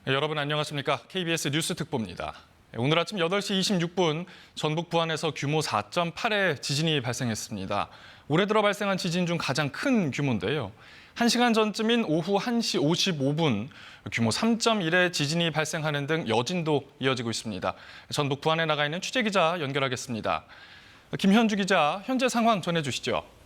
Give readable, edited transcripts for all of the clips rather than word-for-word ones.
네, 여러분 안녕하십니까? KBS 뉴스 특보입니다. 오늘 아침 8시 26분 전북 부안에서 규모 4.8의 지진이 발생했습니다. 올해 들어 발생한 지진 중 가장 큰 규모인데요. 1시간 전쯤인 오후 1시 55분 규모 3.1의 지진이 발생하는 등 여진도 이어지고 있습니다. 전북 부안에 나가 있는 취재기자 연결하겠습니다. 김현주 기자, 현재 상황 전해주시죠.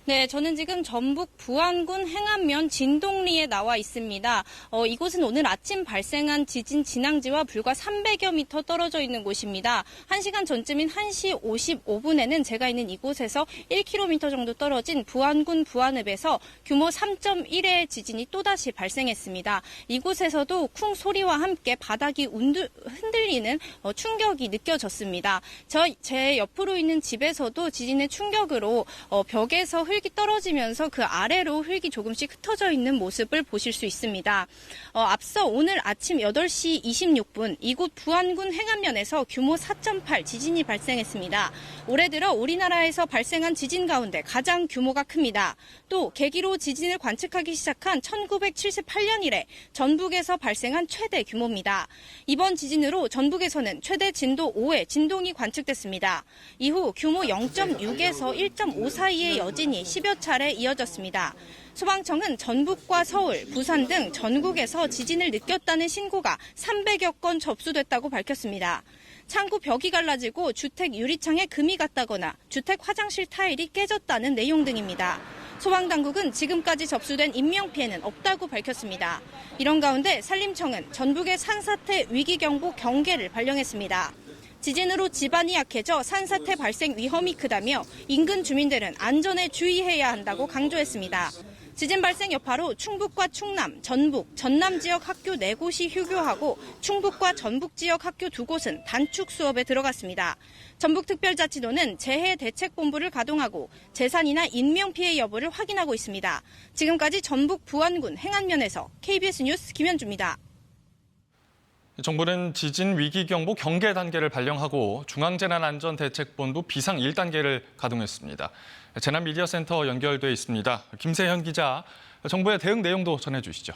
네, 저는 지금 전북 부안군 행안면 진동리에 나와 있습니다. 이곳은 오늘 아침 발생한 지진 진앙지와 불과 300여 미터 떨어져 있는 곳입니다. 1시간 전쯤인 1시 55분에는 제가 있는 이곳에서 1km 정도 떨어진 부안군 부안읍에서 규모 3.1의 지진이 또다시 발생했습니다. 이곳에서도 쿵 소리와 함께 바닥이 흔들리는 충격이 느껴졌습니다. 제 옆으로 있는 집에서도 지진의 충격으로 벽에서 흙이 떨어지면서 그 아래로 흙이 조금씩 흩어져 있는 모습을 보실 수 있습니다. 앞서 오늘 아침 8시 26분 이곳 부안군 행안면에서 규모 4.8 지진이 발생했습니다. 올해 들어 우리나라에서 발생한 지진 가운데 가장 규모가 큽니다. 또 계기로 지진을 관측하기 시작한 1978년 이래 전북에서 발생한 최대 규모입니다. 이번 지진으로 전북에서는 최대 진도 5의 진동이 관측됐습니다. 이후 규모 0.6에서 1.5 사이의 여진이 10여 차례 이어졌습니다. 소방청은 전북과 서울, 부산 등 전국에서 지진을 느꼈다는 신고가 300여 건 접수됐다고 밝혔습니다. 창고 벽이 갈라지고 주택 유리창에 금이 갔다거나 주택 화장실 타일이 깨졌다는 내용 등입니다. 소방당국은 지금까지 접수된 인명피해는 없다고 밝혔습니다. 이런 가운데 산림청은 전북의 산사태 위기경보 경계를 발령했습니다. 지진으로 지반이 약해져 산사태 발생 위험이 크다며 인근 주민들은 안전에 주의해야 한다고 강조했습니다. 지진 발생 여파로 충북과 충남, 전북, 전남 지역 학교 4곳이 휴교하고 충북과 전북 지역 학교 2곳은 단축 수업에 들어갔습니다. 전북특별자치도는 재해대책본부를 가동하고 재산이나 인명피해 여부를 확인하고 있습니다. 지금까지 전북 부안군 행안면에서 KBS 뉴스 김현주입니다. 정부는 지진 위기경보 경계 단계를 발령하고 중앙재난안전대책본부 비상 1단계를 가동했습니다. 재난미디어센터 연결돼 있습니다. 김세현 기자, 정부의 대응 내용도 전해주시죠.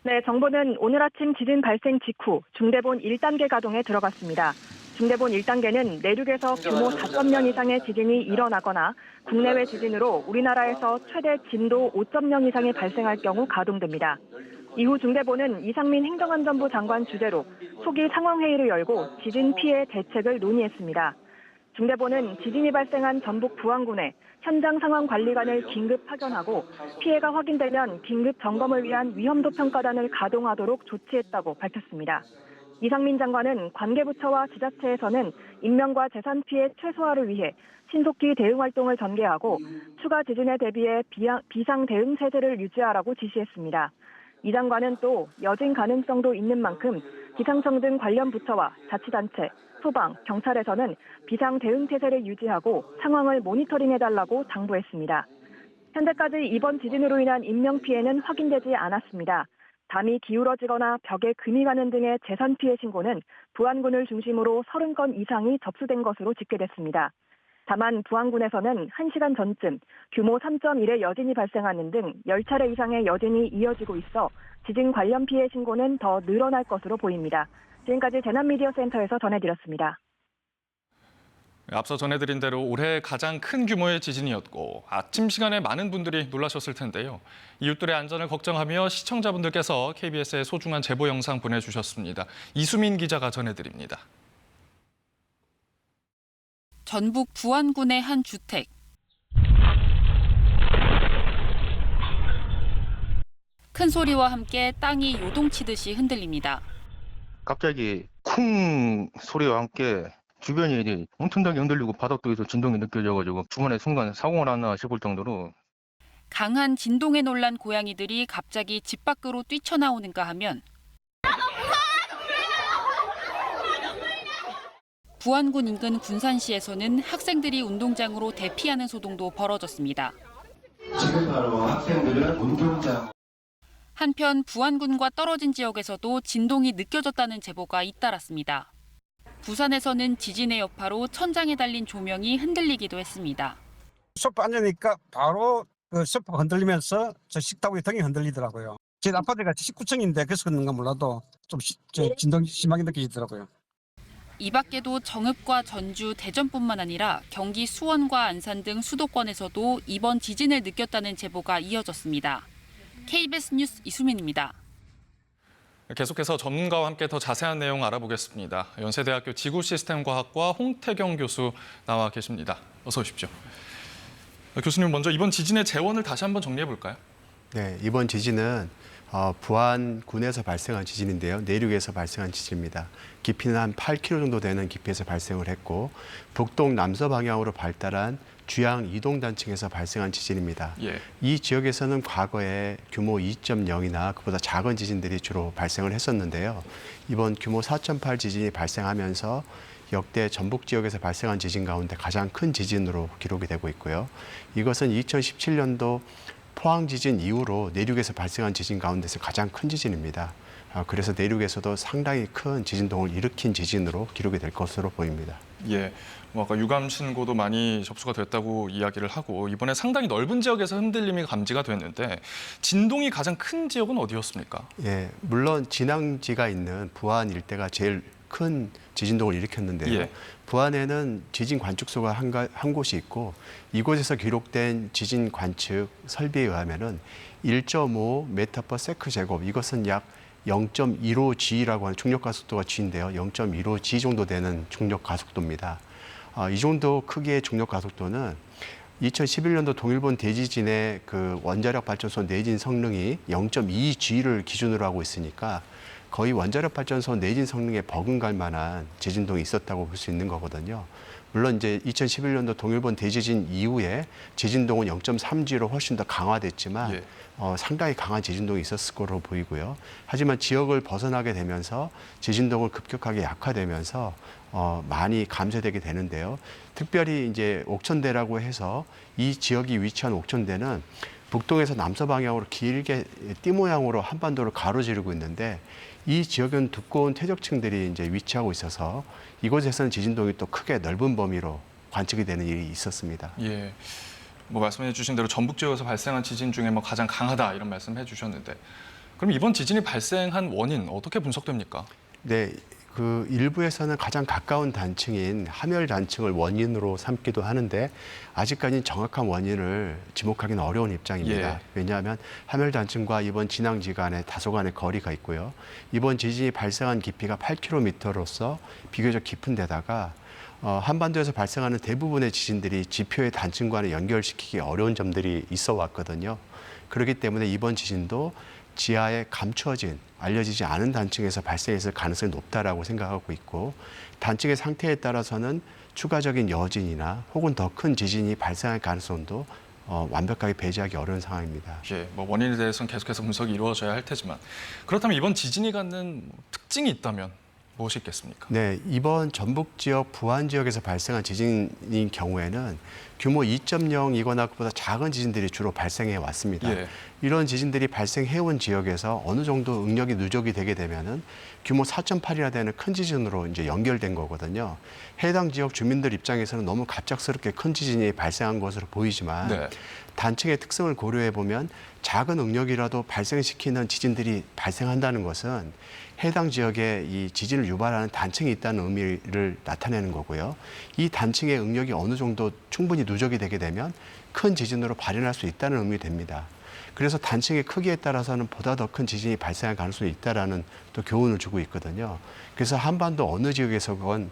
네, 정부는 오늘 아침 지진 발생 직후 중대본 1단계 가동에 들어갔습니다. 중대본 1단계는 내륙에서 규모 4.0 이상의 지진이 일어나거나 국내외 지진으로 우리나라에서 최대 진도 5.0 이상이 발생할 경우 가동됩니다. 이후 중대본은 이상민 행정안전부 장관 주재로 소기 상황회의를 열고 지진 피해 대책을 논의했습니다. 중대본은 지진이 발생한 전북 부안군에 현장 상황 관리관을 긴급 파견하고 피해가 확인되면 긴급 점검을 위한 위험도 평가단을 가동하도록 조치했다고 밝혔습니다. 이상민 장관은 관계부처와 지자체에서는 인명과 재산 피해 최소화를 위해 신속히 대응 활동을 전개하고 추가 지진에 대비해 비상 대응 체제를 유지하라고 지시했습니다. 이 장관은 또 여진 가능성도 있는 만큼 기상청 등 관련 부처와 자치단체, 소방, 경찰에서는 비상 대응 체제를 유지하고 상황을 모니터링해달라고 당부했습니다. 현재까지 이번 지진으로 인한 인명피해는 확인되지 않았습니다. 담이 기울어지거나 벽에 금이 가는 등의 재산 피해 신고는 부안군을 중심으로 30건 이상이 접수된 것으로 집계됐습니다. 다만 부안군에서는 1시간 전쯤 규모 3.1의 여진이 발생하는 등 10차례 이상의 여진이 이어지고 있어 지진 관련 피해 신고는 더 늘어날 것으로 보입니다. 지금까지 재난미디어센터에서 전해드렸습니다. 앞서 전해드린 대로 올해 가장 큰 규모의 지진이었고 아침 시간에 많은 분들이 놀라셨을 텐데요. 이웃들의 안전을 걱정하며 시청자분들께서 KBS에 소중한 제보 영상 보내주셨습니다. 이수민 기자가 전해드립니다. 전북 부안군의 한 주택. 큰 소리와 함께 땅이 요동치듯이 흔들립니다. 갑자기 쿵 소리와 함께 주변이 엄청나게 흔들리고 바닥도에서 진동이 느껴져가지고 중간에 순간 사고가 났나 싶을 정도로. 강한 진동에 놀란 고양이들이 갑자기 집 밖으로 뛰쳐나오는가 하면 부안군 인근 군산시에서는 학생들이 운동장으로 대피하는 소동도 벌어졌습니다. 지금 바로 학생들은 운동장. 한편 부안군과 떨어진 지역에서도 진동이 느껴졌다는 제보가 잇따랐습니다. 부산에서는 지진의 여파로 천장에 달린 조명이 흔들리기도 했습니다. 소파 앉으니까 바로 그 소파가 흔들리면서 저 식탁 위에 등이 흔들리더라고요. 제 아파트가 19층인데 그래서 그런가 몰라도 좀 진동이 심하게 느껴지더라고요. 이 밖에도 정읍과 전주, 대전뿐만 아니라 경기 수원과 안산 등 수도권에서도 이번 지진을 느꼈다는 제보가 이어졌습니다. KBS 뉴스 이수민입니다. 계속해서 전문가와 함께 더 자세한 내용 알아보겠습니다. 연세대학교 지구시스템과학과 홍태경 교수 나와 계십니다. 어서 오십시오. 교수님, 먼저 이번 지진의 재원을 다시 한번 정리해 볼까요? 네, 이번 지진은 부안군에서 발생한 지진인데요. 내륙에서 발생한 지진입니다. 깊이는 한 8km 정도 되는 깊이에서 발생을 했고 북동 남서 방향으로 발달한 주양 이동단층에서 발생한 지진입니다. 예. 이 지역에서는 과거에 규모 2.0이나 그보다 작은 지진들이 주로 발생을 했었는데요. 이번 규모 4.8 지진이 발생하면서 역대 전북 지역에서 발생한 지진 가운데 가장 큰 지진으로 기록이 되고 있고요. 이것은 2017년도 포항 지진 이후로 내륙에서 발생한 지진 가운데서 가장 큰 지진입니다. 그래서 내륙에서도 상당히 큰 지진동을 일으킨 지진으로 기록이 될 것으로 보입니다. 예, 아까 유감 신고도 많이 접수가 됐다고 이야기를 하고 이번에 상당히 넓은 지역에서 흔들림이 감지가 됐는데 진동이 가장 큰 지역은 어디였습니까? 예, 물론 진앙지가 있는 부안 일대가 제일 큰 지진동을 일으켰는데요. 예. 부안에는 지진 관측소가 한 곳이 있고 이곳에서 기록된 지진 관측 설비에 의하면은 1.5 m/s 제곱, 이것은 약 0.15G라고 하는 중력 가속도가 G인데요. 0.15G 정도 되는 중력 가속도입니다. 이 정도 크기의 중력 가속도는 2011년도 동일본 대지진의 그 원자력 발전소 내진 성능이 0.2G를 기준으로 하고 있으니까 거의 원자력 발전소 내진 성능에 버금갈 만한 지진동이 있었다고 볼 수 있는 거거든요. 물론 이제 2011년도 동일본 대지진 이후에 지진동은 0.3G로 훨씬 더 강화됐지만 예. 상당히 강한 지진동이 있었을 거로 보이고요. 하지만 지역을 벗어나게 되면서 지진동은 급격하게 약화되면서 많이 감소되게 되는데요. 특별히 이제 옥천대라고 해서 이 지역이 위치한 옥천대는 북동에서 남서 방향으로 길게 띠 모양으로 한반도를 가로지르고 있는데 이 지역은 두꺼운 퇴적층들이 이제 위치하고 있어서 이곳에서는 지진동이 또 크게 넓은 범위로 관측이 되는 일이 있었습니다. 예, 말씀해 주신 대로 전북 지역에서 발생한 지진 중에 가장 강하다 이런 말씀해 주셨는데 그럼 이번 지진이 발생한 원인 어떻게 분석됩니까? 네, 그 일부에서는 가장 가까운 단층인 함열 단층을 원인으로 삼기도 하는데 아직까지는 정확한 원인을 지목하기는 어려운 입장입니다. 예. 왜냐하면 함열 단층과 이번 진앙지 간에 다소간의 거리가 있고요. 이번 지진이 발생한 깊이가 8km로서 비교적 깊은 데다가 한반도에서 발생하는 대부분의 지진들이 지표의 단층과는 연결시키기 어려운 점들이 있어 왔거든요. 그렇기 때문에 이번 지진도 지하에 감추어진 알려지지 않은 단층에서 발생했을 가능성이 높다라고 생각하고 있고 단층의 상태에 따라서는 추가적인 여진이나 혹은 더 큰 지진이 발생할 가능성도 완벽하게 배제하기 어려운 상황입니다. 예, 원인에 대해서는 계속해서 분석이 이루어져야 할 테지만 그렇다면 이번 지진이 갖는 특징이 있다면 무엇이 있겠습니까? 네, 이번 전북 지역, 부안 지역에서 발생한 지진인 경우에는 규모 2.0이거나 그보다 작은 지진들이 주로 발생해 왔습니다. 예. 이런 지진들이 발생해 온 지역에서 어느 정도 응력이 누적이 되게 되면은 규모 4.8이나 되는 큰 지진으로 이제 연결된 거거든요. 해당 지역 주민들 입장에서는 너무 갑작스럽게 큰 지진이 발생한 것으로 보이지만 네. 단층의 특성을 고려해 보면 작은 응력이라도 발생시키는 지진들이 발생한다는 것은 해당 지역에 이 지진을 유발하는 단층이 있다는 의미를 나타내는 거고요. 이 단층의 응력이 어느 정도 충분히 누적이 되게 되면 큰 지진으로 발현할 수 있다는 의미가 됩니다. 그래서 단층의 크기에 따라서는 보다 더 큰 지진이 발생할 가능성이 있다라는 또 교훈을 주고 있거든요. 그래서 한반도 어느 지역에서건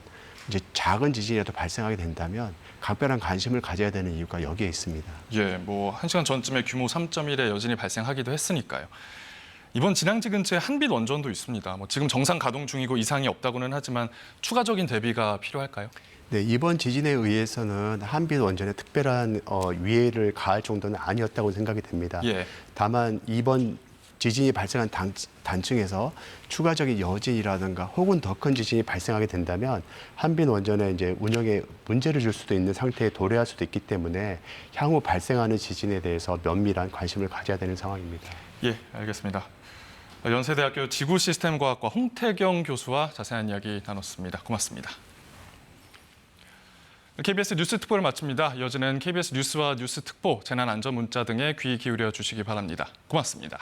이제 작은 지진이라도 발생하게 된다면 각별한 관심을 가져야 되는 이유가 여기에 있습니다. 예, 1시간 전쯤에 규모 3.1의 여진이 발생하기도 했으니까요. 이번 진앙지 근처에 한빛 원전도 있습니다. 지금 정상 가동 중이고 이상이 없다고는 하지만 추가적인 대비가 필요할까요? 네, 이번 지진에 의해서는 한빛 원전에 특별한 위해를 가할 정도는 아니었다고 생각이 됩니다. 예. 다만 이번 지진이 발생한 단층에서 추가적인 여진이라든가 혹은 더 큰 지진이 발생하게 된다면 한빛 원전에 이제 운영에 문제를 줄 수도 있는 상태에 도래할 수도 있기 때문에 향후 발생하는 지진에 대해서 면밀한 관심을 가져야 되는 상황입니다. 예, 알겠습니다. 연세대학교 지구시스템과학과 홍태경 교수와 자세한 이야기 나눴습니다. 고맙습니다. KBS 뉴스 특보를 마칩니다. 이어지는 KBS 뉴스와 뉴스 특보, 재난안전문자 등에 귀 기울여 주시기 바랍니다. 고맙습니다.